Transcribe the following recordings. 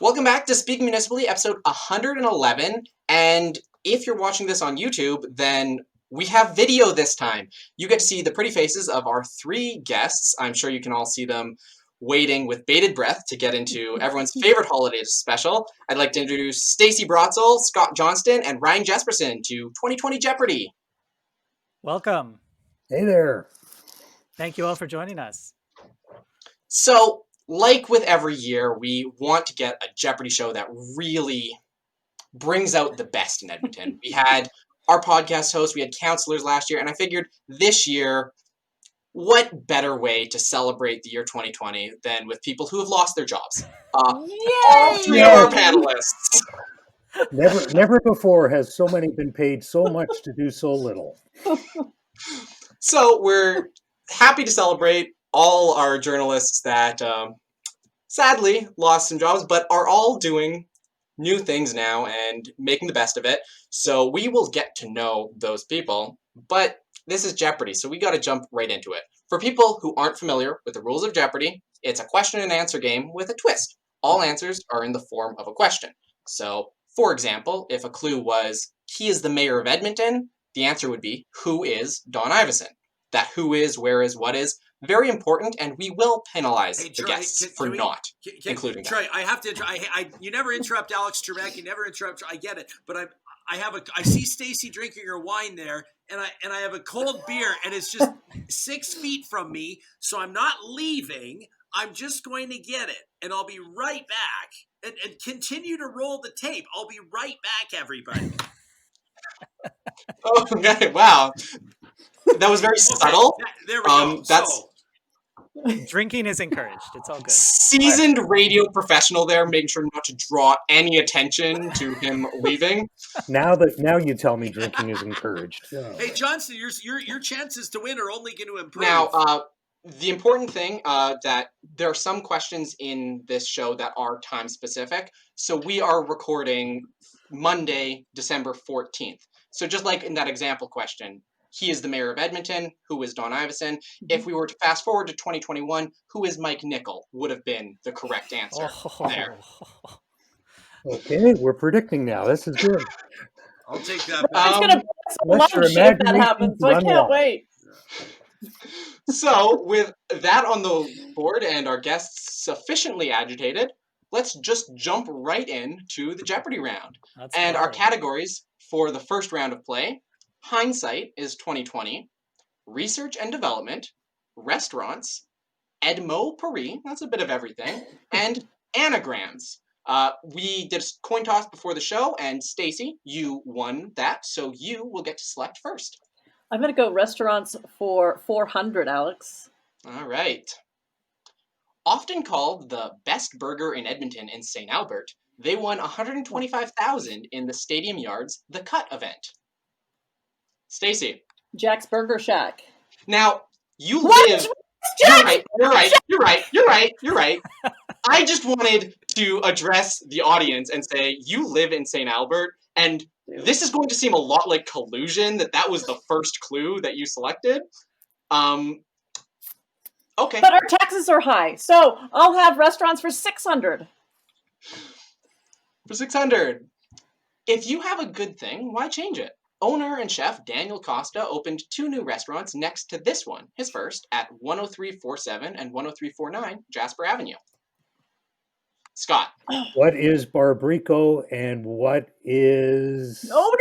Welcome back to Speaking Municipally, episode 111. And if you're watching this on YouTube, then we have video this time. You get to see the pretty faces of our three guests. I'm sure you can all see them waiting with bated breath to get into everyone's favorite holiday special. I'd like to introduce Stacey Brotzel, Scott Johnston, and Ryan Jespersen to 2020 Jeopardy. Welcome. Hey there. Thank you all for joining us. So, like with every year, we want to get a Jeopardy show that really brings out the best in Edmonton. We had our podcast host, we had counselors last year, and I figured this year, what better way to celebrate the year 2020 than with people who have lost their jobs? All three of our panelists. Never before has so many been paid so much to do so little. So we're happy to celebrate all our journalists that sadly lost some jobs, but are all doing new things now and making the best of it. So we will get to know those people, but this is Jeopardy, so we got to jump right into it. For people who aren't familiar with the rules of Jeopardy, it's a question and answer game with a twist. All answers are in the form of a question. So, for example, if a clue was, he is the mayor of Edmonton, the answer would be, who is Don Iveson? That who is, where is, what is, very important, and we will penalize the guests for not including that. Troy, I have to. You never interrupt Alex Trebek. You never interrupt. I get it, but I see Stacey drinking her wine there, and I have a cold beer, and it's just 6 feet from me, so I'm not leaving. I'm just going to get it, and I'll be right back, and continue to roll the tape. I'll be right back, everybody. Okay, wow. That was very subtle. There we go. Drinking is encouraged. It's all good. Seasoned radio professional there, making sure not to draw any attention to him leaving. Now you tell me drinking is encouraged. Hey, Johnston, your chances to win are only going to improve. Now, the important thing that there are some questions in this show that are time specific. So we are recording Monday, December 14th. So just like in that example question, he is the mayor of Edmonton, who is Don Iveson. If we were to fast forward to 2021, who is Mike Nickel would have been the correct answer there. Okay, we're predicting now. This is good. I'll take that. It's going to be so much if that happens, so I can't wait. So with that on the board and our guests sufficiently agitated, let's just jump right into the Jeopardy round. Our categories for the first round of play: hindsight is 2020, research and development, restaurants, Edmo Paris, that's a bit of everything, and anagrams. We did a coin toss before the show, and Stacey, you won that, so you will get to select first. I'm going to go restaurants for 400, Alex. All right. Often called the best burger in Edmonton in St. Albert, they won $125,000 in the Stadium Yards The Cut event. Stacey. Jack's Burger Shack. Now, you live... You're right. I just wanted to address the audience and say, you live in St. Albert, and this is going to seem a lot like collusion, that was the first clue that you selected. Okay. But our taxes are high, so I'll have restaurants for 600. For 600. If you have a good thing, why change it? Owner and chef Daniel Costa opened 2 new restaurants next to this one, his first, at 10347 and 10349 Jasper Avenue. Scott. What is Barbrico and what is... No.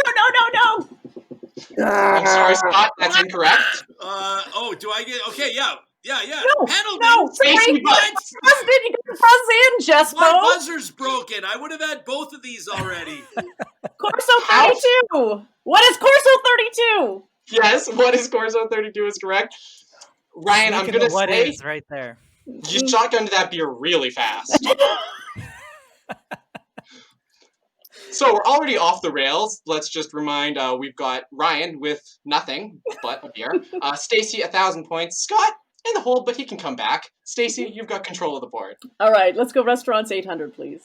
I'm sorry, Scott, that's incorrect. Do I get... Okay, yeah. No, penalty. No, Stacey, buzz in, Jespo. My buzzer's broken. I would have had both of these already. Corso 32. What is Corso 32? Yes, what is Corso 32 is correct. Ryan, I'm going to say... What is right there. You shotgunned that beer really fast. So we're already off the rails. Let's just remind we've got Ryan with nothing but a beer. Stacey, 1,000 points. Scott in the hole, but he can come back. Stacey, you've got control of the board. All right, let's go restaurants 800, please.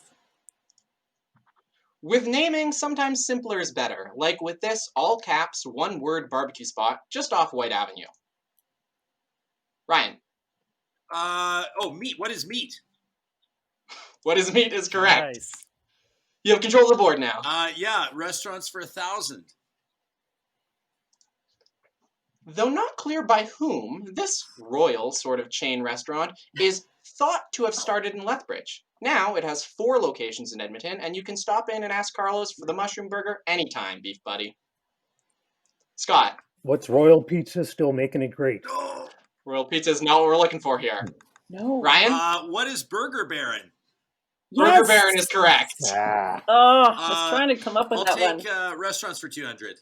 With naming, sometimes simpler is better. Like with this all caps, one word barbecue spot just off White Avenue. Ryan. Meat. What is meat? What is meat is correct. Nice. You have control of the board now. Yeah, restaurants for 1,000. Though not clear by whom, this royal sort of chain restaurant is thought to have started in Lethbridge. Now it has 4 locations in Edmonton, and you can stop in and ask Carlos for the mushroom burger anytime, beef buddy. Scott. What's Royal Pizza still making it great? Royal Pizza is not what we're looking for here. No. Ryan? What is Burger Baron? Burger Baron is correct. Ah, Oh, I was trying to come up with I'll that one. take restaurants for 200.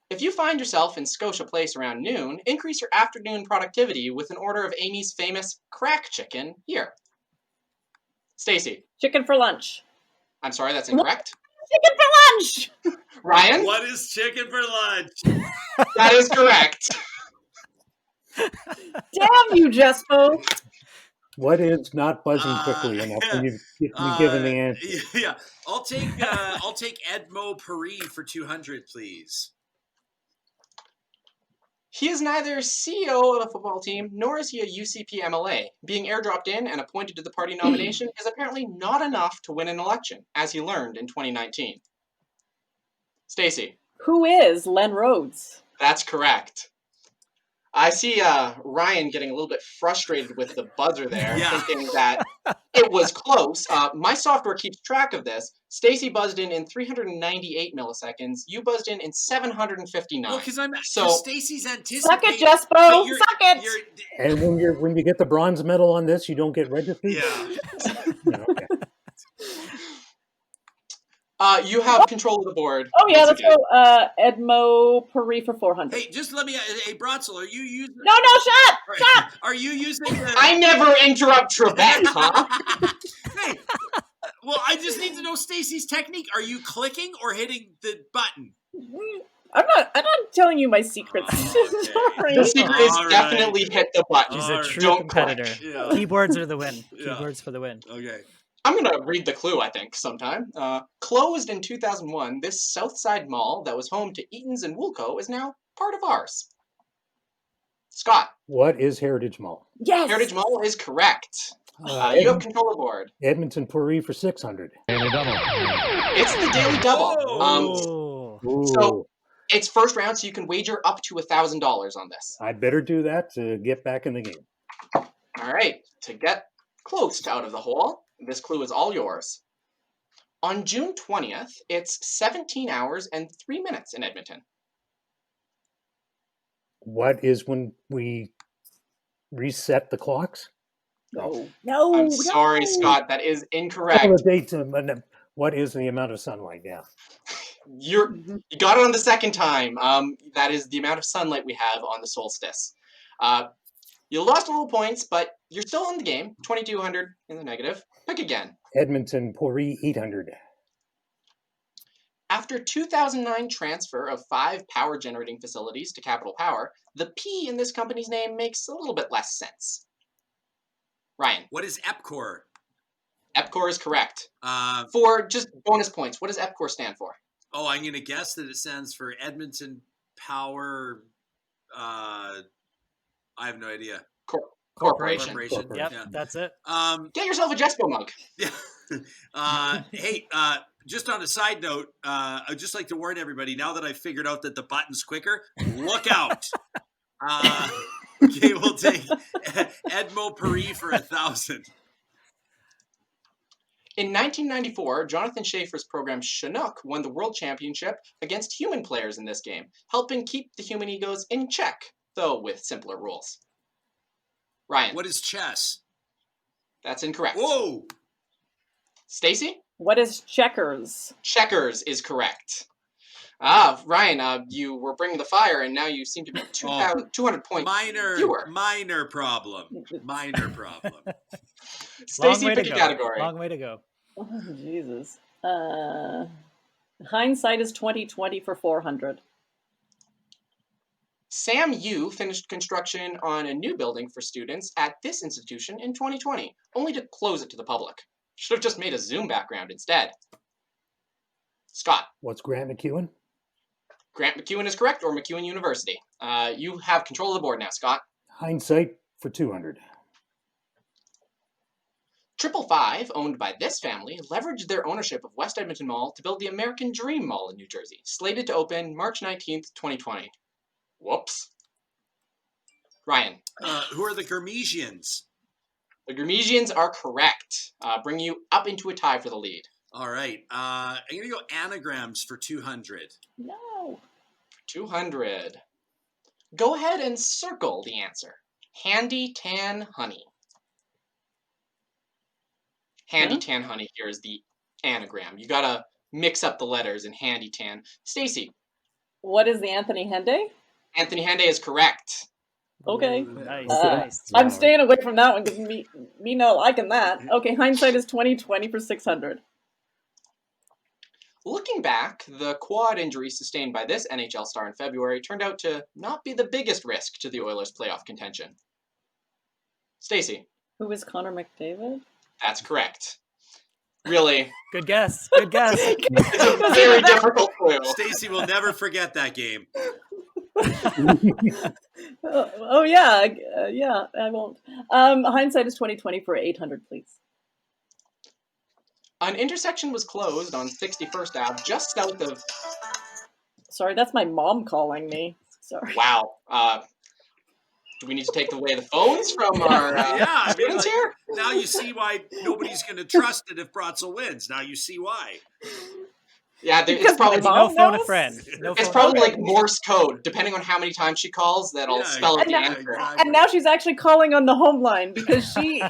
If you find yourself in Scotia Place around noon, increase your afternoon productivity with an order of Amy's famous crack chicken here. Stacey. Chicken for lunch. I'm sorry, that's incorrect. Chicken for lunch! Ryan? What is chicken for lunch? That is correct. Damn you, Jespo. what is not buzzing quickly enough when you've given the answer? Yeah, I'll take JeoPEARdy for 200, please. He is neither CEO of a football team, nor is he a UCP MLA. Being airdropped in and appointed to the party nomination is apparently not enough to win an election, as he learned in 2019. Stacey. Who is Len Rhodes? That's correct. I see Ryan getting a little bit frustrated with the buzzer there, thinking that it was close. My software keeps track of this. Stacey buzzed in 398 milliseconds. You buzzed in 759. Well, because Stacey's anticipating. Suck it, Jespo. Suck it. And when you get the bronze medal on this, you don't get registered? Yeah. No, okay. You have control of the board. Oh, yeah, let's go JeoPEARdy for 400. Hey, just let me. Hey, Brotzel, are you using? No, shut! Are you using? I never interrupt Trebek, huh? Hey, well, I just need to know Stacey's technique. Are you clicking or hitting the button? I'm not telling you my secrets. Oh, okay. Sorry. The secret is definitely hit the button. She's a Alright. true Don't competitor. click. Yeah. Keyboards are the win. Yeah. Keyboards for the win. Okay. I'm going to read the clue, I think, sometime. Closed in 2001, this Southside mall that was home to Eaton's and Woolco is now part of ours. Scott. What is Heritage Mall? Yes. Heritage Mall is correct. You have control of the board. Edmonton JeoPEARdy for 600. It's the Daily Double. Oh. So it's first round, so you can wager up to $1,000 on this. I better do that to get back in the game. All right. To get close to out of the hole, this clue is all yours. On June 20th, it's 17 hours and 3 minutes in Edmonton. What is when we reset the clocks? No. I'm sorry, Scott. That is incorrect. Oh, the dates. What is the amount of sunlight? Yeah. You got it on the second time. That is the amount of sunlight we have on the solstice. You lost a little points, but you're still in the game. 2,200 in the negative. Pick again. Edmonton JeoPEARdy 800. After 2009 transfer of 5 power generating facilities to Capital Power, the P in this company's name makes a little bit less sense. Ryan. What is EPCOR? EPCOR is correct. For just bonus points, what does EPCOR stand for? Oh, I'm going to guess that it stands for Edmonton Power. I have no idea. Corporation. Corporation. Yep, Yeah. that's it. Get yourself a Jespo mug. Yeah. Hey, just on a side note, I'd just like to warn everybody, now that I've figured out that the button's quicker, look out. Okay, we'll take JeoPEARdy for 1,000. In 1994, Jonathan Schaefer's program Chinook won the World Championship against human players in this game, helping keep the human egos in check, though with simpler rules. Ryan. What is chess? That's incorrect. Whoa! Stacey? What is checkers? Checkers is correct. Ryan, you were bringing the fire, and now you seem to be 200 points fewer. Minor problem. Stacey, Long way pick to a go. category. Long way to go. Oh, Jesus. Hindsight is 2020 for 400. Sam Yu finished construction on a new building for students at this institution in 2020, only to close it to the public. Should have just made a Zoom background instead. Scott. What's Grant McEwen? Grant McEwen is correct, or McEwen University. You have control of the board now, Scott. Hindsight for 200. 555, owned by this family, leveraged their ownership of West Edmonton Mall to build the American Dream Mall in New Jersey, slated to open March 19th, 2020. Whoops. Ryan. Who are the Gurmesians? The Gurmesians are correct, bringing you up into a tie for the lead. All right. I'm going to go anagrams for 200. No. 200. Go ahead and circle the answer. Handy Tan Honey. Handy Tan Honey here is the anagram. You gotta mix up the letters in Handy Tan. Stacey. What is the Anthony Hende? Anthony Hende is correct. Okay. Nice, Okay. nice. I'm staying away from that one because me not liking that. Okay, hindsight is 20/20 for 600. Looking back, the quad injury sustained by this NHL star in February turned out to not be the biggest risk to the Oilers' playoff contention. Stacey. Who is Connor McDavid? That's correct. Really, Good guess. Good guess. it's a very difficult clue. Stacey will never forget that game. Oh yeah, yeah. I won't. Hindsight is 20/20 for 800, please. An intersection was closed on 61st Ave, just south of... Sorry, that's my mom calling me. Sorry. Wow. Do we need to take away the phones from our students here? Now you see why nobody's going to trust it if Brotzel wins. Now you see why. Yeah, Because it's probably my No mom phone a knows? friend. No it's phone a probably friend. like Morse code. Depending on how many times she calls, that'll Yeah, spell out the yeah, answer. And now she's actually calling on the home line because she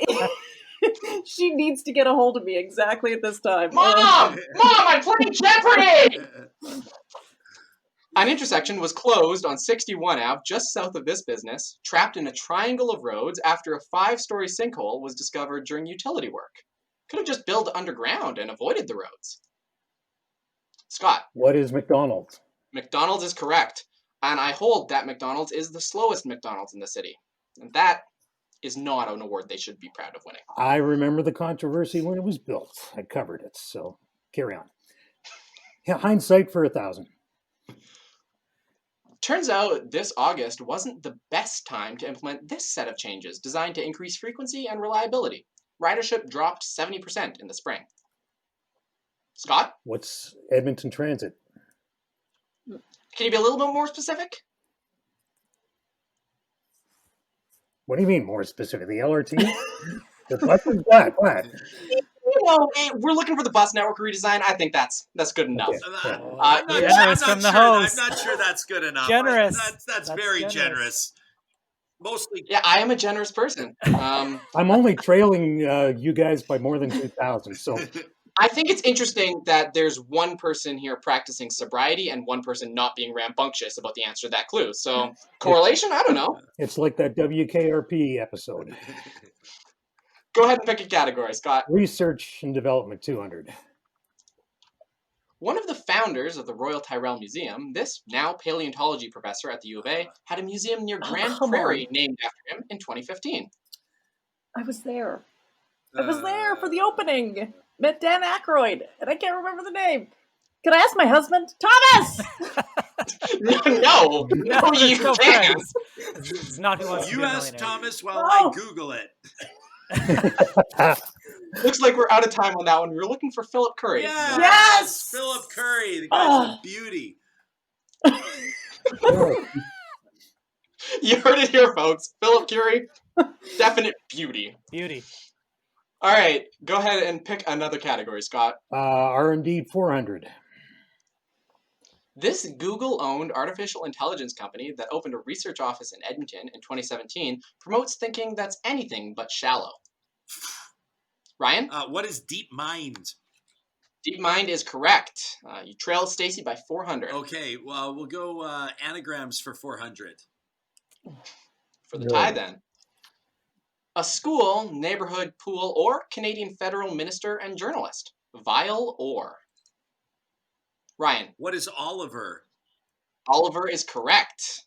she needs to get a hold of me exactly at this time. Mom! I'm playing Jeopardy! An intersection was closed on 61 Ave, just south of this business, trapped in a triangle of roads after a 5-story sinkhole was discovered during utility work. Could have just built underground and avoided the roads. Scott. What is McDonald's? McDonald's is correct, and I hold that McDonald's is the slowest McDonald's in the city. And that is not an award they should be proud of winning. I remember the controversy when it was built. I covered it, so carry on. Yeah, hindsight for 1,000. Turns out this August wasn't the best time to implement this set of changes designed to increase frequency and reliability. Ridership dropped 70% in the spring. Scott? What's Edmonton Transit? Can you be a little bit more specific? What do you mean more specific? The LRT? The buses? What? You know, we're looking for the bus network redesign. I think that's good enough. Okay. I'm not, Generous I'm from the not sure, host. I'm not sure that's good enough. Generous. That's That's very generous. generous. Mostly. Yeah, I am a generous person. I'm only trailing you guys by more than 2,000, so I think it's interesting that there's one person here practicing sobriety and one person not being rambunctious about the answer to that clue. So, correlation? I don't know. it's like that WKRP episode. Go ahead and pick a category, Scott. Research and Development 200. One of the founders of the Royal Tyrrell Museum, this now paleontology professor at the U of A, had a museum near Grand come Prairie on. named after him in 2015. I was there. I was there for the opening. Met Dan Aykroyd, and I can't remember the name. Can I ask my husband? Thomas! No, you no can't. friends. It's not who wants to be You a ask millionaire. Thomas while No. I Google it. Looks like we're out of time on that one. We're looking for Philip Curry. Yes! Philip Curry. The guy's a beauty. You heard it here, folks. Philip Curry, definite beauty. Beauty. All right, go ahead and pick another category, Scott. R&D 400. This Google-owned artificial intelligence company that opened a research office in Edmonton in 2017 promotes thinking that's anything but shallow. Ryan? What is Deep Mind? DeepMind is correct. You trailed Stacey by 400 Okay, well, we'll go anagrams for 400. for the tie then. A school, neighborhood, pool, or Canadian federal minister and journalist. Vile or. Ryan? What is Oliver? Oliver is correct.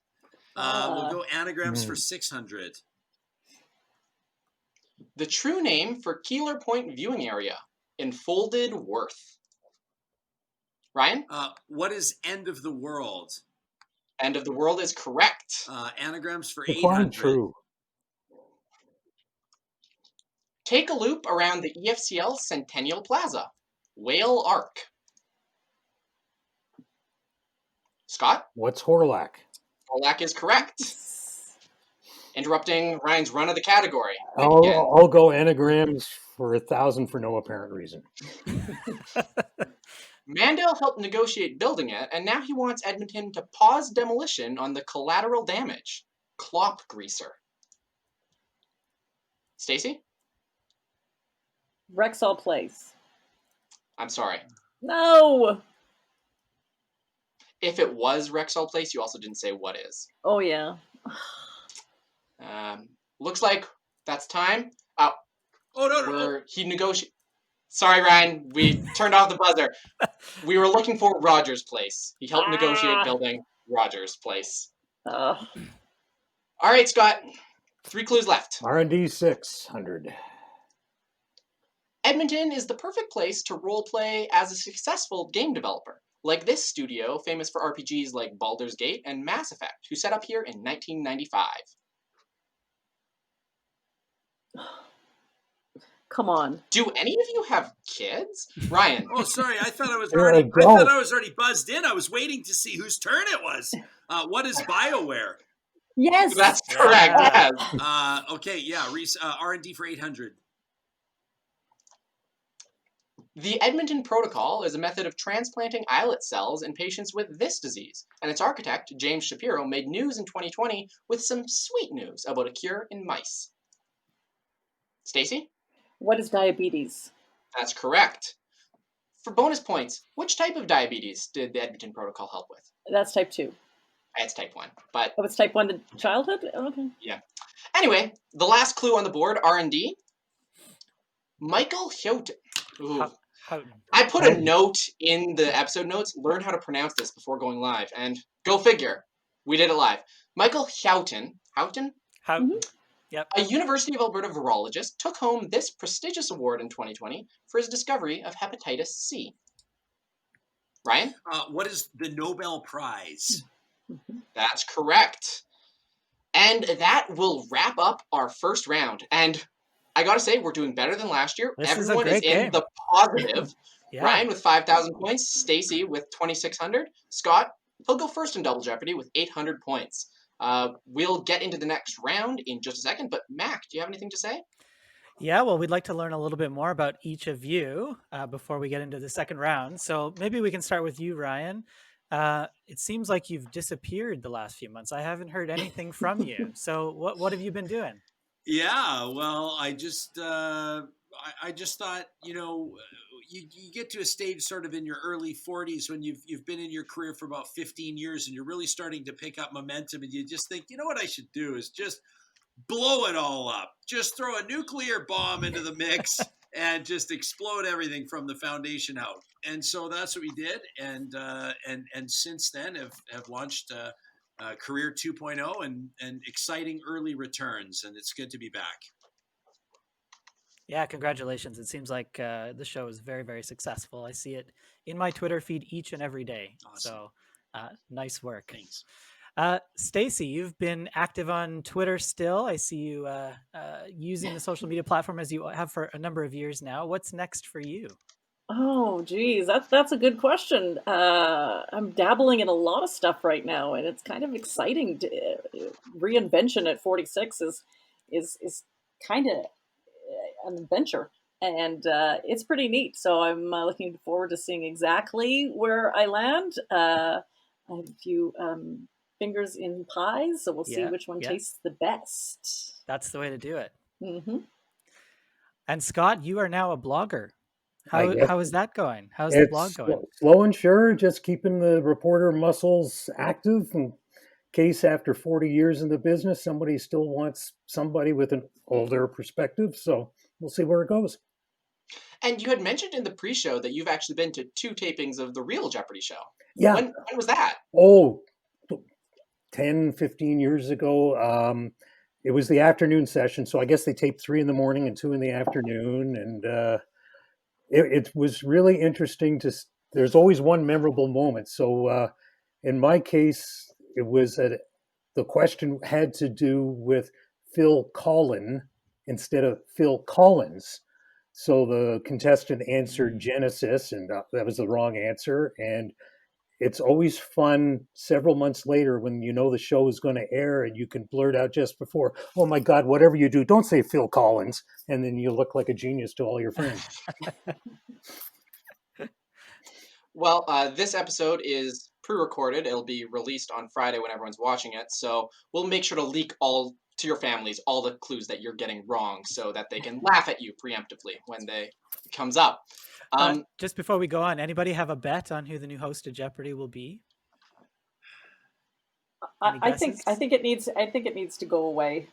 We'll go anagrams for 600. The true name for Keeler Point viewing area. Enfolded Worth. Ryan? What is End of the World? End of the world is correct. Anagrams for Define 800. true. Take a loop around the EFCL Centennial Plaza. Whale Arc. Scott? What's Horlack? Orlac is correct. Interrupting Ryan's run of the category. Again. I'll go anagrams for 1,000 for no apparent reason. Mandel helped negotiate building it, and now he wants Edmonton to pause demolition on the collateral damage. Clop Greaser. Stacey? Rexall Place. I'm sorry. No. If it was Rexall Place, you also didn't say what is. Oh yeah. Looks like that's time. Oh no. He negotiated. Sorry, Ryan. We turned off the buzzer. We were looking for Rogers Place. He helped negotiate building Rogers Place. All right, Scott. 3 clues left. R&D 600. Edmonton is the perfect place to roleplay as a successful game developer, like this studio famous for RPGs like Baldur's Gate and Mass Effect, who set up here in 1995. Come on. Do any of you have kids? Ryan. Oh, sorry. I thought I was You're already. a I thought adult. I was already buzzed in. I was waiting to see whose turn it was. What is BioWare? Yes. That's correct, yes. Okay, yeah. R&D for 800. The Edmonton Protocol is a method of transplanting islet cells in patients with this disease, and its architect, James Shapiro, made news in 2020 with some sweet news about a cure in mice. Stacey? What is diabetes? That's correct. For bonus points, which type of diabetes did the Edmonton Protocol help with? That's type 2. It's type 1, but Oh, it's type 1 to childhood? Okay. yeah. Anyway, the last clue on the board, R&D. Michael Houghton. Ooh. Houghton. I put a note in the episode notes, learn how to pronounce this before going live, and go figure, we did it live. Michael Houghton, Houghton. Yep. a University of Alberta virologist, took home this prestigious award in 2020 for his discovery of hepatitis C. Ryan? What is the Nobel Prize? That's correct. And that will wrap up our first round. And I gotta say, we're doing better than last year. This is a Everyone is great in game. the positive. Yeah. Ryan with 5,000 points. Stacey with 2,600. Scott, he'll go first in Double Jeopardy with 800 points. We'll get into the next round in just a second. But Mac, do you have anything to say? Yeah, well, we'd like to learn a little bit more about each of you before we get into the second round. So maybe we can start with you, Ryan. It seems like you've disappeared the last few months. I haven't heard anything from you. So what have you been doing? Yeah, well, I just thought, you get to a stage sort of in your early 40s when you've been in your career for about 15 years and you're really starting to pick up momentum, and you just think, you know what I should do is just blow it all up. Just throw a nuclear bomb into the mix and just explode everything from the foundation out. And so that's what we did, and since then have launched Career 2.0 and exciting early returns, and it's good to be back. Yeah, congratulations. It seems like the show is very, very successful. I see it in my Twitter feed each and every day. Awesome. So nice work. Thanks. Stacey, you've been active on Twitter still. I see you using the social media platform as you have for a number of years now. What's next for you? Oh, geez, that's a good question. I'm dabbling in a lot of stuff right now, and it's kind of exciting. Reinvention at 46 is kind of an adventure, and it's pretty neat. So I'm looking forward to seeing exactly where I land. I have a few fingers in pies, so we'll see which one tastes the best. That's the way to do it. Mm-hmm. And Scott, you are now a blogger. guess. How is that going? How's the blog going? Slow and sure, just keeping the reporter muscles active in case after 40 years in the business, somebody still wants somebody with an older perspective. So we'll see where it goes. And you had mentioned in the pre-show that you've actually been to 2 tapings of the real Jeopardy show. Yeah. When was that? Oh, 10, 15 years ago. It was the afternoon session. So I guess they taped 3 in the morning and 2 in the afternoon. And it was really interesting there's always one memorable moment. So in my case, it was the question had to do with Phil Collin instead of Phil Collins. So the contestant answered Genesis, and that was the wrong answer. And it's always fun several months later when you know the show is going to air and you can blurt out just before, "Oh my God, whatever you do, don't say Phil Collins." And then you look like a genius to all your friends. Well, this episode is pre-recorded. It'll be released on Friday when everyone's watching it. So we'll make sure to leak all to your families all the clues that you're getting wrong so that they can laugh at you preemptively when it comes up. Just before we go on, anybody have a bet on who the new host of Jeopardy will be? I think it needs to go away.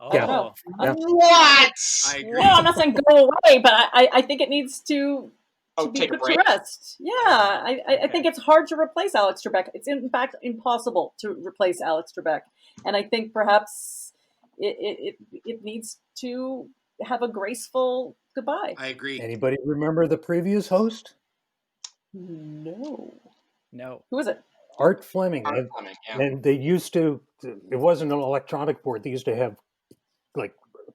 Oh, I don't know. What? I agree. Well, I'm not saying go away, but I think it needs to be take a put break. to rest. Yeah, I think it's hard to replace Alex Trebek. It's in fact impossible to replace Alex Trebek, and I think perhaps it needs to have a graceful goodbye. I agree. Anybody remember the previous host? No. Who is it? Art Fleming. Art Fleming, yeah. And they used to, it wasn't an electronic board. They used to have like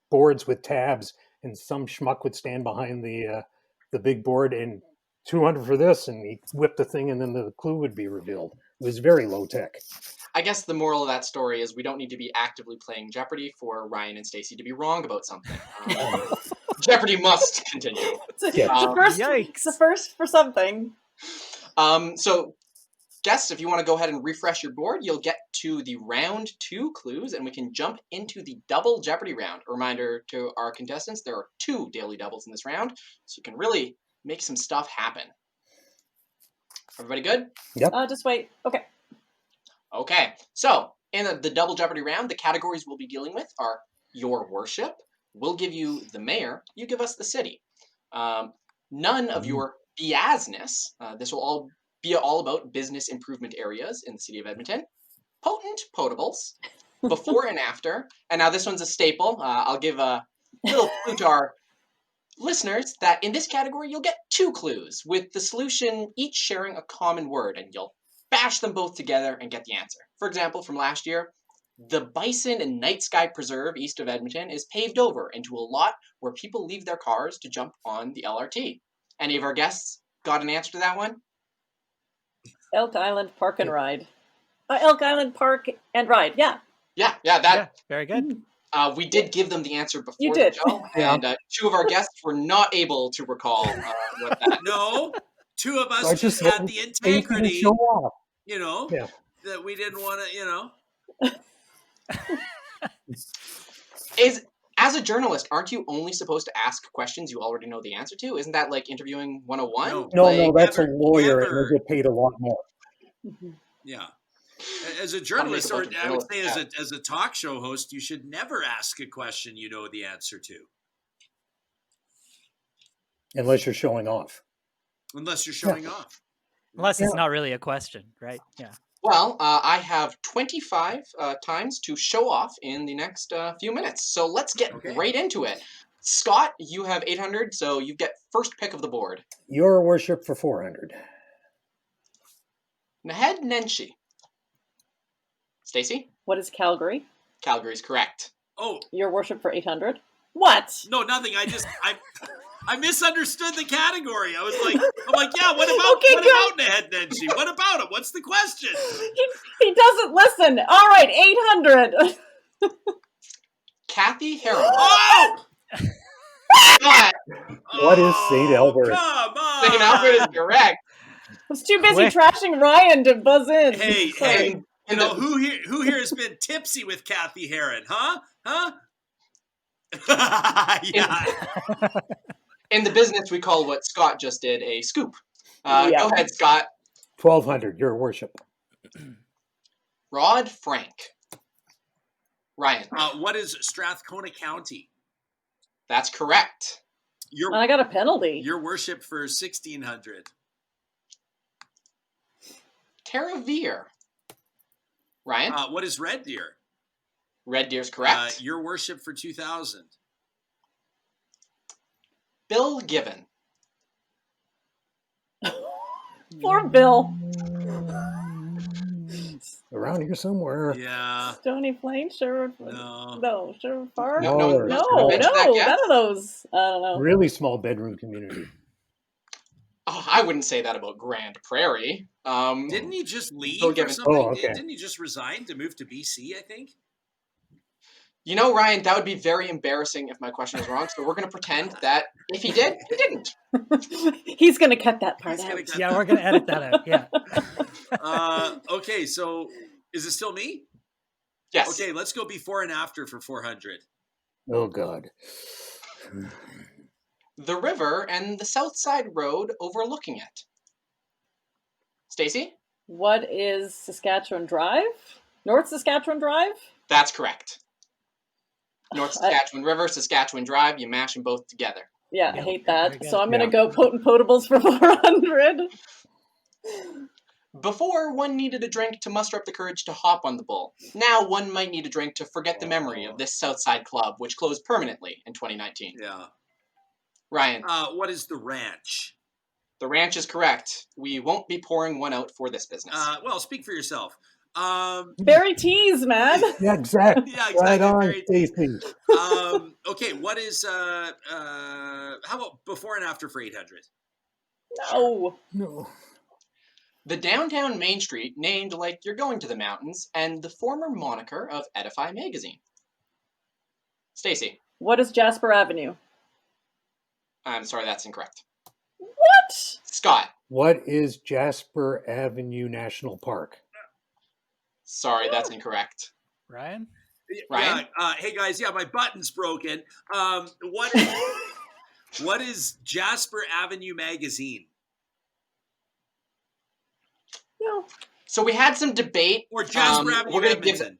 boards with tabs, and some schmuck would stand behind the big board and 200 for this, and he whipped the thing, and then the clue would be revealed. It was very low tech. I guess the moral of that story is we don't need to be actively playing Jeopardy for Ryan and Stacey to be wrong about something. Jeopardy must continue. It's a first for something. So, guests, if you want to go ahead and refresh your board, you'll get to the round 2 clues, and we can jump into the double Jeopardy round. A reminder to our contestants, there are 2 daily doubles in this round, so you can really make some stuff happen. Everybody good? Yep. Just wait. Okay. Okay, so in the double Jeopardy round, the categories we'll be dealing with are Your Worship, we'll give you the mayor, you give us the city. None of your BASness, this will all be all about business improvement areas in the city of Edmonton. Potent potables, before and after. And now this one's a staple. I'll give a little clue to our listeners that in this category, you'll get 2 clues with the solution each sharing a common word, and you'll bash them both together and get the answer. For example, from last year, the Bison and Night Sky Preserve east of Edmonton is paved over into a lot where people leave their cars to jump on the LRT. Any of our guests got an answer to that one? Elk Island Park and Ride. Elk Island Park and Ride, yeah. Yeah, very good. We did give them the answer before You did. the show, and 2 of our guests were not able to recall what that. No, 2 of us I just just had the integrity, show off. that we didn't want to, As a journalist, aren't you only supposed to ask questions you already know the answer to? Isn't that like interviewing 101? No, that's a lawyer, and they get paid a lot more. Yeah. As a journalist, or I would say as a talk show host, you should never ask a question you know the answer to. Unless you're showing off. Unless you're showing off. Unless it's not really a question, right? Yeah. Well, I have 25 times to show off in the next few minutes. So let's get right into it. Scott, you have 800, so you get first pick of the board. Your Worship for 400. Naheed Nenshi. Stacey? What is Calgary? Calgary's correct. Oh. Your Worship for 800? What? No, nothing. I misunderstood the category. I'm like, yeah, what about Naheed Nenshi? What about him? What's the question? He doesn't listen. All right, 800. Kathy Heron. Oh! What is St. Albert? Come on. St. Albert is correct. I was too busy trashing Ryan to buzz in. Hey, who here has been tipsy with Kathy Heron? Huh? Yeah. In the business, we call what Scott just did a scoop. Go ahead, Scott. 1200, Your Worship. Rod Frank. Ryan. What is Strathcona County? That's correct. I got a penalty. Your Worship for 1600. Tara Veer. Ryan. What is Red Deer? Red Deer's correct. Your Worship for 2000. Bill Given. Poor Bill. Around here somewhere. Yeah. Stony Plain, Sherwood. No. Sherwood Park. No, Smaller, no, No, venture that guess? none of those. I don't know. really small bedroom community. Oh, I wouldn't say that about Grand Prairie. Didn't he just leave Bill or Gibbons. something? Oh, okay. Didn't he just resign to move to BC, I think? You know, Ryan, that would be very embarrassing if my question was wrong. So we're going to pretend that if he did, he didn't. He's gonna cut that part He's gonna out. cut Yeah, we're gonna edit that out. Yeah. Okay, so is it still me? Yes. Okay, let's go before and after for 400. Oh, God. The river and the South Side Road overlooking it. Stacey? What is Saskatchewan Drive? North Saskatchewan Drive? That's correct. North Saskatchewan River, Saskatchewan Drive, you mash them both together. Yeah, I hate that. Very good. So I'm gonna Yeah. go potent potables for 400. Before, one needed a drink to muster up the courage to hop on the bull. Now, one might need a drink to forget the memory of this Southside club, which closed permanently in 2019. Yeah. Ryan, What is the ranch? the ranch is correct. We won't be pouring one out for this business. Well, speak for yourself. Berry teas, man. Yeah, exactly. Yeah, Right exactly. on, Very tasty. Stacey. Okay, what is how about before and after for 800? No. No. The downtown Main Street, named like you're going to the mountains, and the former moniker of Edify magazine. Stacey, What is Jasper Avenue? I'm sorry, that's incorrect. What? Scott, What is Jasper Avenue National Park? sorry, that's incorrect. Ryan? Ryan? Yeah. Hey guys, yeah, my button's broken. What is Jasper Avenue magazine? No. So we had some debate. Or Jasper Avenue we're gonna give Edmonton?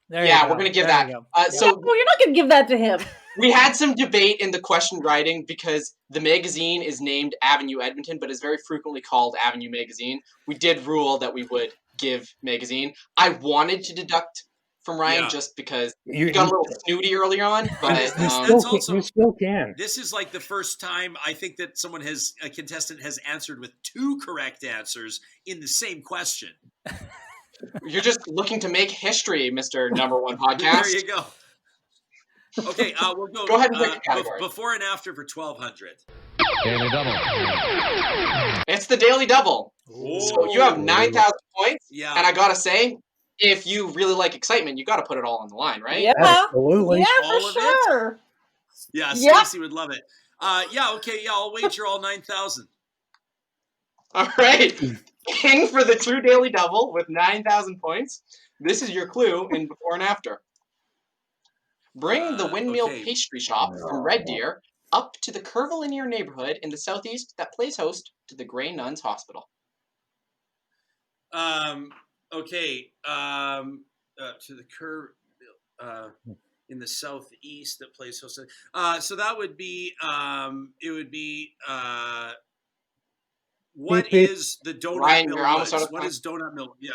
There you Yeah, go. we're gonna give There that. you go. So Well, you're not gonna give that to him. we had some debate in the question writing because the magazine is named Avenue Edmonton, but is very frequently called Avenue Magazine. We did rule that we would give magazine. I wanted to deduct from Ryan Yeah. just because You, he got a little snooty early on, but That's you still can. This is like the first time I think that a contestant has answered with two correct answers in the same question. you're just looking to make history, Mr. Number One There Podcast. you go. Okay, we'll go. Go ahead and pick a category. Before and after for 1200. Daily double. It's the Daily Double. So you have 9,000 points, Yeah. and I gotta say, if you really like excitement, you gotta put it all on the line, right? Yeah. Absolutely. Yeah, All for of it? sure. Yeah, Yep. Stacey would love it. Yeah, okay, yeah, I'll wager all 9,000. All right. King for the true Daily Double with 9,000 points. This is your clue in before and after. Bring the Windmill okay. Pastry Shop from Red Deer up to the Curvilinear neighborhood in the southeast that plays host to the Grey Nuns Hospital. Okay. To the curve in the southeast that plays host. So that would be it would be what Beep, beep. is the Donut Ryan, Mill you're almost Woods? out of What time. is Donut Mill? Yeah.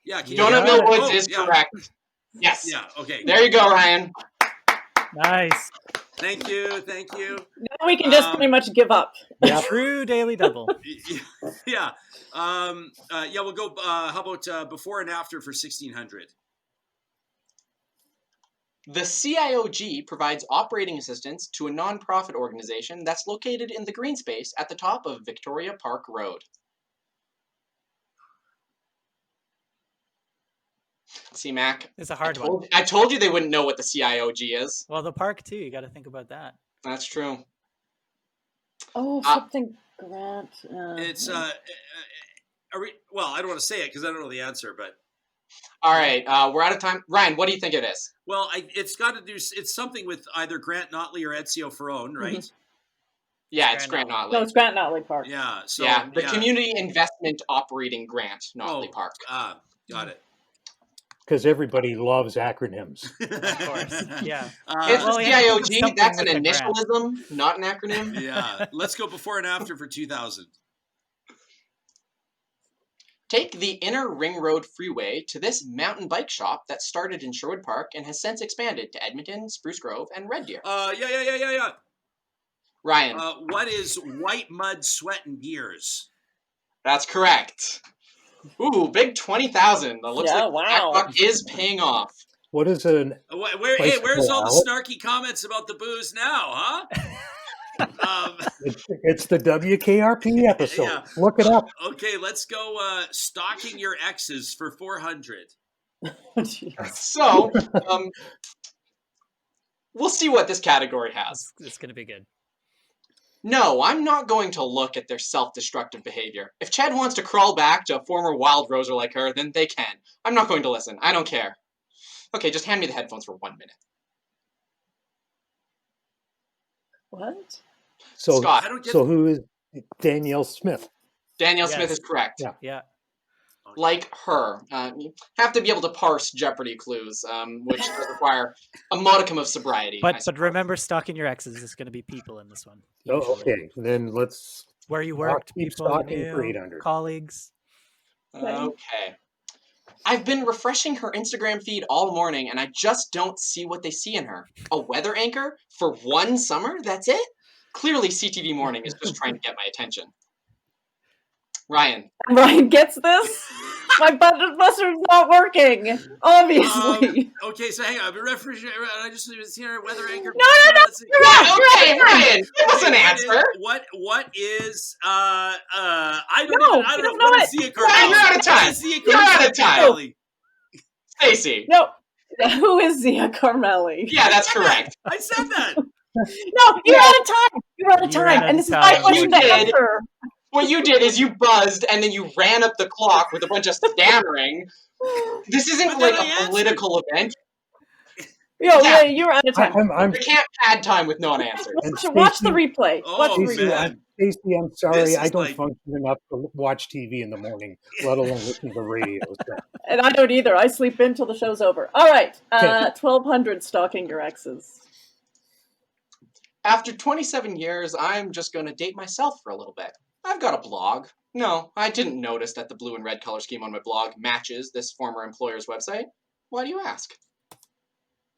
Yeah. Can you Donut get Mill that? Woods Oh, is yeah. correct. Yes. Yeah. Okay. There you go, Ryan. Nice. Thank you. Thank you. Now we can just pretty much give up. Yeah. True daily double. Yeah. Yeah. We'll go. How about before and after for 1600? The CIOG provides operating assistance to a nonprofit organization that's located in the green space at the top of Victoria Park Road. See, Mac, It's a hard one. I told you they wouldn't know what the CIOG is. Well, the park too. You got to think about that. That's true. Oh, Uh, something Grant. It's well, I don't want to say it because I don't know the answer, but All right, we're out of time. Ryan, what do you think it is? well, it's got to do. It's something with either Grant Notley or Ezio Ferrone, right? Yeah, it's Grant Grant Notley. No, it's Grant Notley Park. Yeah. So yeah, the Community Investment Operating Grant, Notley Oh, Park. Got it. Because everybody loves acronyms. Of course. Yeah. It's well, the we have to think of CIOG. something That's an with the grant. initialism, not an acronym. Yeah. Let's go before and after for 2000. Take the Inner Ring Road Freeway to this mountain bike shop that started in Sherwood Park and has since expanded to Edmonton, Spruce Grove, and Red Deer. Yeah. Ryan, What is White Mud Sweat and Gears? that's correct. Ooh, big 20,000. Looks Yeah, like wow. that buck is paying off. What is an Hey, where's all the Alex? snarky comments about the booze now, huh? It's the WKRP episode. Yeah. Look it up. Okay, let's go stalking your exes for 400. So, we'll see what this category has. It's going to be good. No, I'm not going to look at their self-destructive behavior. If Chad wants to crawl back to a former wild roser like her, then they can. I'm not going to listen. I don't care. Okay, just hand me the headphones for 1 minute. What? So, Scott. I don't get so who is Danielle Smith? Danielle Yes. Smith is correct. Yeah. Yeah. Like her. You have to be able to parse Jeopardy clues, which does require a modicum of sobriety. I But suppose. remember, stalking your exes is going to be people in this one. Oh, usually. okay. Then let's Where you I'll worked, keep people you stalking for knew, 800. colleagues. Okay. I've been refreshing her Instagram feed all morning, and I just don't see what they see in her. A weather anchor for one summer? That's it? Clearly, CTV Morning is just trying to get my attention. Ryan. Ryan gets this? My button buster's not working. Obviously. Okay, so hang on. I just see our weather anchor. No. Let's see. Okay, Ryan, give us an Okay, answer. What is I don't No, even, I he don't doesn't know what know is Zia Ryan, Carmelli? you're out of time. What is Zia You're out of Carmelli? Stacey. No. Who is Zia Carmelli? Yeah, that's correct. I said that. No, you're out of time. You're out of You're time. out And of this is time. my question to You did. answer. What you did is you buzzed, and then you ran up the clock with a bunch of stammering. This isn't But like then I a answered. political event. Yeah, you're out of time. I'm You can't pad time with non-answers. Watch the Stacey- replay. Oh, Watch the Stacey, replay. Stacey, I'm This sorry. is I don't like- function enough to watch TV in the morning, let alone listen to the radio. So. And I don't either. I sleep in till the show's over. All right. Okay. 1,200 stalking your exes. After 27 years, I'm just going to date myself for a little bit. I've got a blog. No, I didn't notice that the blue and red color scheme on my blog matches this former employer's website. Why do you ask?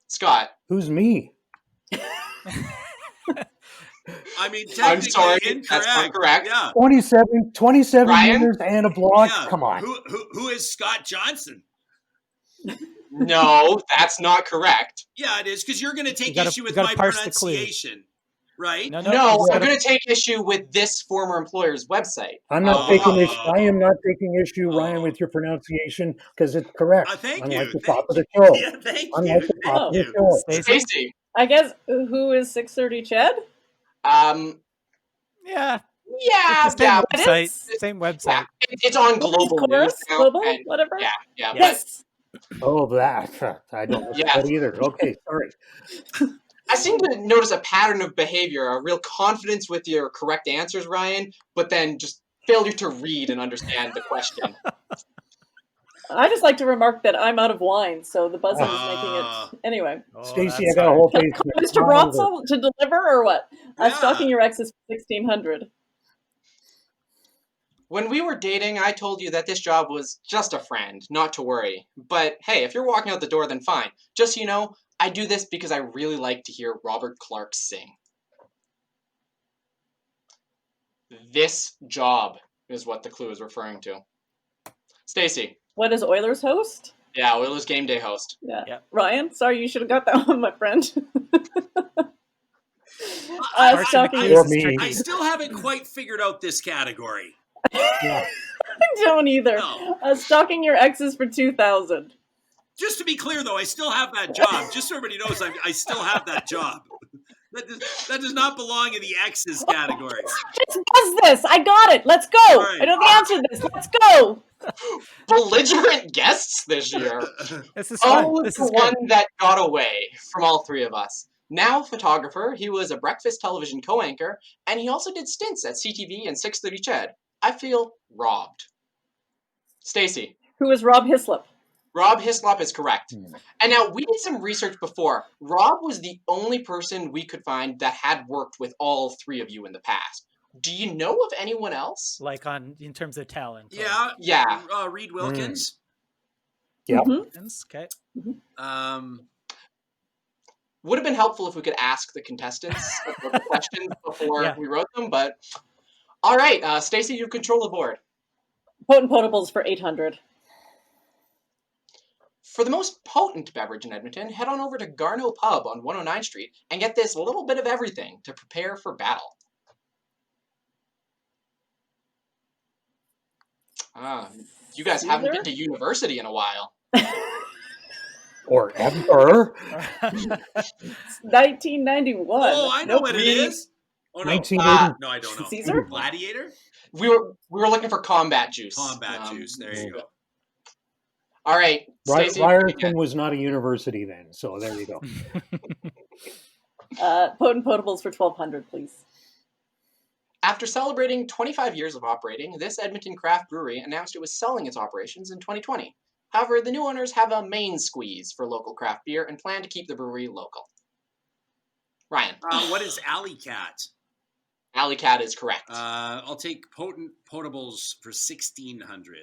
Scott. Who's me? I mean, I'm technically sorry, incorrect. that's not correct. Yeah. 27 Ryan? years and a blog? Yeah. Come on. Who is Scott Johnston? No, that's not correct. Yeah, it is, because you're going to take You gotta- issue you with gotta my parse the clue. pronunciation, right? No, No, you I'm gotta- going to take issue with this former employer's website. I'm not Oh. taking issue. I am not taking issue, Ryan, Oh. with your pronunciation because it's correct. Thank unlike you. the Thank top of the you. show. Yeah, thank Unlike you. the top of the Thank you. show. Stacey? Stacey. I guess who is 630 Chad? Yeah. Yeah, It's the same yeah, It website. is? Same yeah. website. It's on global news Chorus? now, Global? and Whatever? yeah, yeah. Yes. Oh, that. I don't know Yeah. that either. Okay, sorry. But I seem to notice a pattern of behavior, a real confidence with your correct answers, Ryan, but then just failure to read and understand the question. I just like to remark that I'm out of wine, so the buzzing is Ah. making it. Anyway. Oh, Stacey, that's I got a hard. whole face. Mr. Brotzel to deliver or what? Yeah. Stalking your ex is 1,600. When we were dating, I told you that this job was just a friend, not to worry. But hey, if you're walking out the door, then fine. Just so you know, I do this because I really like to hear Robert Clark sing. This job is what the clue is referring to. Stacey. What is Oilers host? Yeah, Oilers game day host. Yeah. Yep. Ryan, sorry, you should have got that one, my friend. Stalking I- your Or me. I still haven't quite figured out this category. Yeah. I don't either. No. Stalking your exes for 2,000. Just to be clear, though, I still have that job. Just so everybody knows, I still have that job. That does not belong in the exes category. Just buzz this. I got it. Let's go. All right. I know the answer to this. Let's go. Belligerent guests this year. This is fun. Oh, This the is one good. that got away from all three of us. Now photographer, he was a breakfast television co-anchor, and he also did stints at CTV and 630 Chad. I feel robbed. Stacey. Who is Rob Hislop? Rob Hislop is correct. And now, we did some research before. Rob was the only person we could find that had worked with all three of you in the past. Do you know of anyone else? Like in terms of talent. Yeah. Yeah. Reed Wilkins. Yep. Mhm. Okay. Would have been helpful if we could ask the contestants the questions before Yeah. we wrote them, but all right, Stacey, you control the board. Potent potables for 800. For the most potent beverage in Edmonton, head on over to Garneau Pub on 109th Street and get this little bit of everything to prepare for battle. You guys haven't been to university in a while. Or ever. 1991. Oh, I know what it is. Oh no, 1980. no, I don't know. Caesar? Gladiator? We were looking for combat juice. Combat juice. There you go. All right, Stacey. Ryerson was not a university then, so there you go. Potent potables for 1200, please. After celebrating 25 years of operating, this Edmonton craft brewery announced it was selling its operations in 2020. However, the new owners have a main squeeze for local craft beer and plan to keep the brewery local. Ryan. What is Alley Cat? Alley Cat is correct. I'll take potent potables for 1600.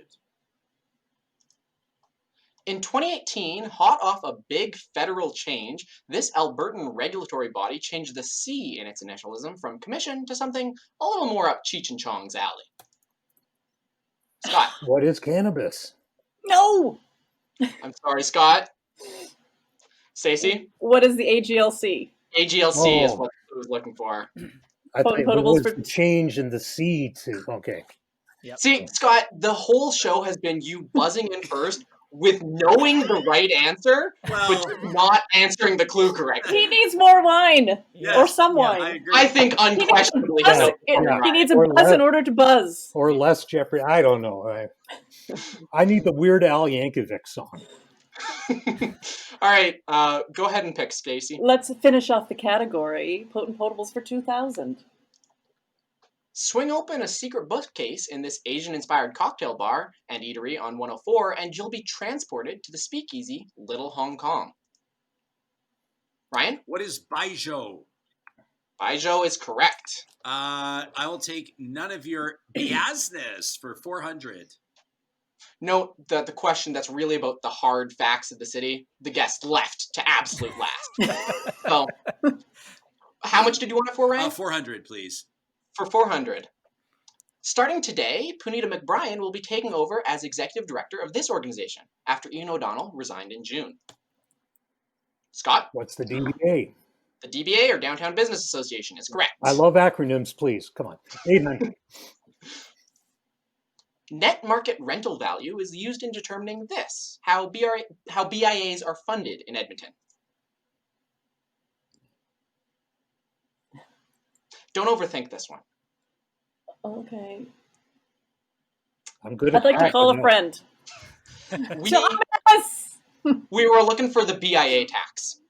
In 2018, hot off a big federal change, this Albertan regulatory body changed the C in its initialism from commission to something a little more up Cheech and Chong's alley. Scott. What is cannabis? No! I'm sorry, Scott. Stacey? What is the AGLC? AGLC is what I was looking for. I thought it potables was for- the change in the C to... Okay. Yep. See, Scott, the whole show has been you buzzing in first with knowing the right answer, but just not answering the clue correctly. He needs more wine. Yes. Or some wine. I agree. I think unquestionably Buzz- Yeah. He needs a Or buzz less. in order to buzz. Or less Jeffrey. I don't know. I need the Weird Al Yankovic song. All right, go ahead and pick, Stacey. Let's finish off the category. Potent potables for 2000. Swing open a secret bookcase in this Asian-inspired cocktail bar and eatery on 104, and you'll be transported to the speakeasy Little Hong Kong. Ryan? What is Baijiu? Baijiu is correct. I will take none of your business for 400. Note that the question that's really about the hard facts of the city, the guest left to absolute last. So, how much did you want it for, Ryan? 400, please. For 400. Starting today, Punita McBrien will be taking over as executive director of this organization after Ian O'Donnell resigned in June. Scott? What's the DBA? The DBA, or Downtown Business Association, is correct. I love acronyms, please. Come on. 800. Net market rental value is used in determining this, how BIAs are funded in Edmonton. Don't overthink this one. Okay. I'm good I'd at like to that, call but a no. friend. We, Thomas! we were looking for the BIA tax.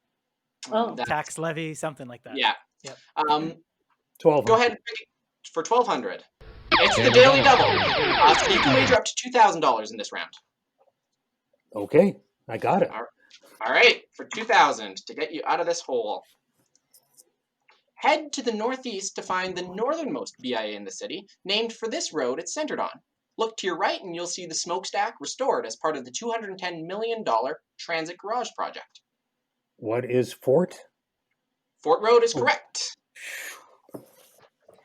Oh. Tax levy, something like that. Yeah. Yep. 12. Go ahead and pick it for 1,200. It's the Daily Double. So you can wager up to $2,000 in this round. Okay. I got it. All right, for 2,000 to get you out of this hole. Head to the northeast to find the northernmost BIA in the city, named for this road it's centered on. Look to your right and you'll see the smokestack restored as part of the $210 million transit garage project. What is Fort? Fort Road is correct.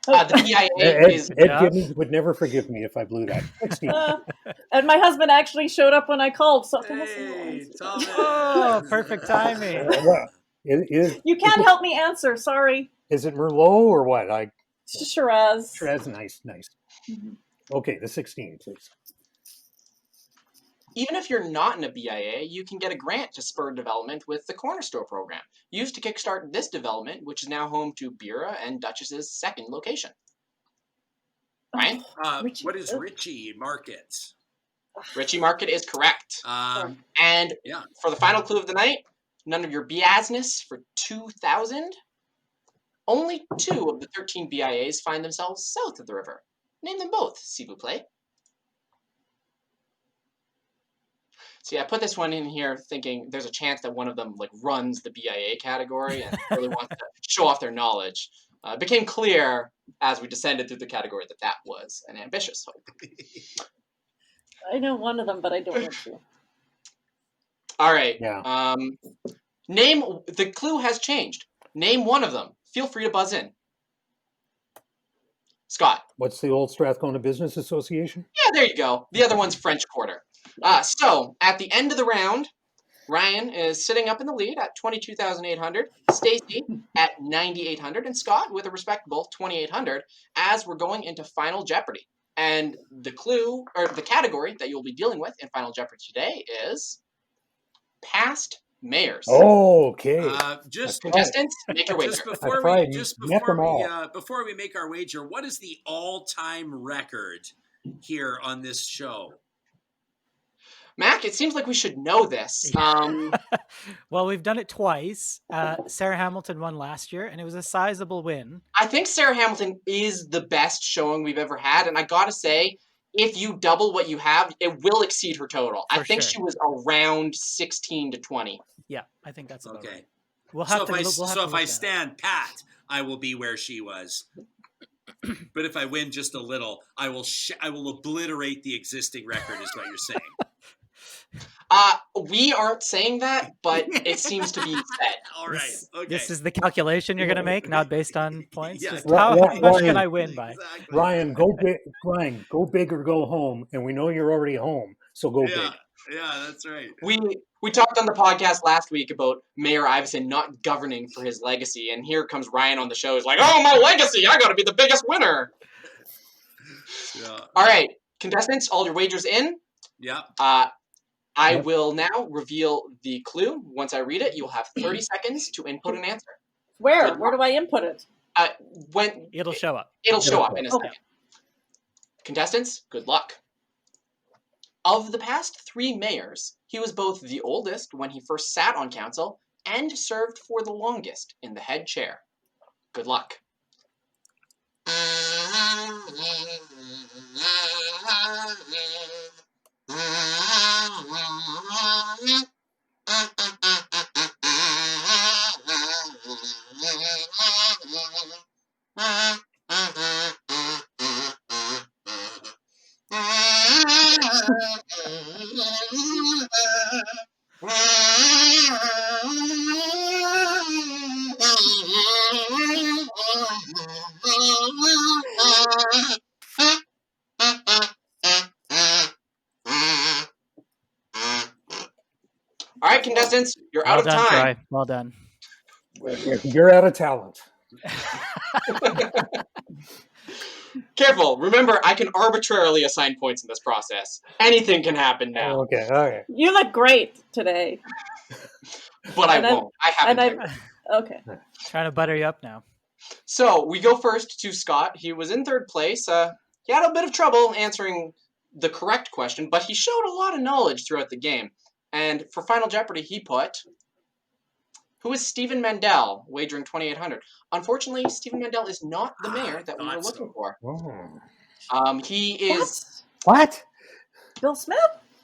The BIA is... Ed Gibbons would never forgive me if I blew that. 16. And my husband actually showed up when I called. So Hey, Thomas. Oh, perfect timing. you can't help me answer. Sorry. Is it Merlot or what? Shiraz. Shiraz, nice. Mhm. Okay, the 16, please. Even if you're not in a BIA, you can get a grant to spur development with the Corner Store program, used to kickstart this development, which is now home to Bira and Duchess's second location. Ryan? Richie. What is Richie Market? Richie Market is correct. And yeah. for the final clue of the night, none of your business for 2,000. Only 2 of the 13 BIAs find themselves south of the river. Name them both, s'il vous plaît. See, I put this one in here thinking there's a chance that one of them runs the BIA category and really wants to show off their knowledge. It became clear as we descended through the category that was an ambitious hope. I know one of them, but I don't want to. All right. Yeah. The clue has changed. Name one of them. Feel free to buzz in. Scott. What's the Old Strathcona Business Association? Yeah, there you go. The other one's French Quarter. So at the end of the round, Ryan is sitting up in the lead at 22,800, Stacey at 9,800, and Scott with a respectable 2,800 as we're going into Final Jeopardy. And the clue, or the category that you'll be dealing with in Final Jeopardy today is past mayors. Oh, okay. Just Contestants, make your wager. before we make our wager, what is the all-time record here on this show? Mac, it seems like we should know this. Well, we've done it twice. Sarah Hamilton won last year, and it was a sizable win. I think Sarah Hamilton is the best showing we've ever had, and I gotta say, if you double what you have, it will exceed her total. I think she was around 16 to 20. Yeah, I think that's about okay. Right. We'll have if I stand pat, I will be where she was. But if I win just a little, I will obliterate the existing record. Is what you're saying? We aren't saying that, but it seems to be said. All right. Okay. This is the calculation you're going to make, not based on points. Yeah. Just how much can I win by? Exactly. Ryan, go big. Ryan, go big or go home. And we know you're already home, so go big. Yeah, that's right. We talked on the podcast last week about Mayor Iveson not governing for his legacy, and here comes Ryan on the show. He's like, "Oh, my legacy! I got to be the biggest winner." Yeah. All right, contestants, all your wagers in. Yeah. I will now reveal the clue. Once I read it, you'll have 30 seconds to input an answer. Where do I input it? When it'll show up. It'll show up in a second. Contestants, good luck. Of the past 3 mayors, he was both the oldest when he first sat on council and served for the longest in the head chair. Good luck. All right, contestants, you're out of time. Troy. Well done. You're out of talent. Careful. Remember, I can arbitrarily assign points in this process. Anything can happen now. Okay. You look great today. But I won't. I haven't. Okay. Trying to butter you up now. So we go first to Scott. He was in 3rd place. He had a bit of trouble answering the correct question, but he showed a lot of knowledge throughout the game. And for Final Jeopardy, he put, who is Stephen Mandel, wagering 2,800. Unfortunately, Stephen Mandel is not the mayor that we were looking for. Oh. He is... What? Bill Smith?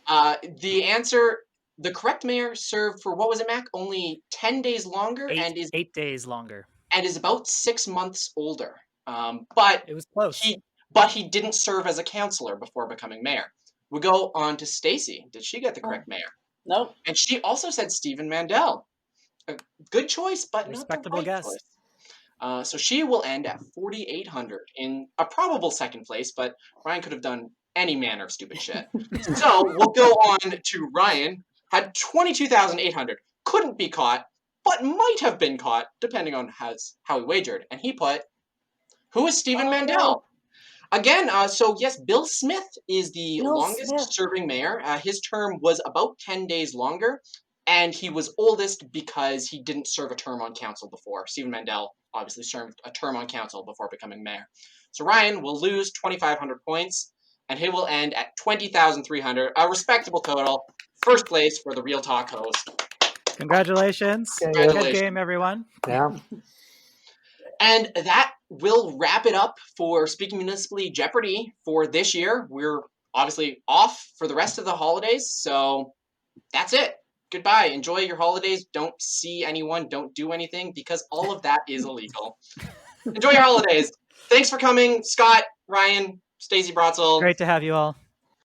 The correct mayor served for, what was it, Mac? Only 10 days longer? 8 days longer. And is about 6 months older. But it was close. He didn't serve as a councillor before becoming mayor. We go on to Stacey. Did she get the correct mayor? Nope. And she also said Stephen Mandel. A good choice, but respectable not the right guess. choice. So she will end at 4,800 in a probable 2nd place, but Ryan could have done any manner of stupid shit. So we'll go on to Ryan. Had 22,800. Couldn't be caught, but might have been caught, depending on how he wagered. And he put, who is Stephen Mandel? Again, so yes, Bill Smith is the longest serving mayor. His term was about 10 days longer, and he was oldest because he didn't serve a term on council before. Stephen Mandel obviously served a term on council before becoming mayor. So Ryan will lose 2,500 points, and he will end at 20,300, a respectable total. 1st place for the Real Talk host. Congratulations. Good game, everyone. Yeah. And that will wrap it up for Speaking Municipally Jeopardy for this year. We're obviously off for the rest of the holidays, so that's it. Goodbye. Enjoy your holidays. Don't see anyone. Don't do anything, because all of that is illegal. Enjoy your holidays. Thanks for coming, Scott, Ryan, Stacey Brotzel. Great to have you all.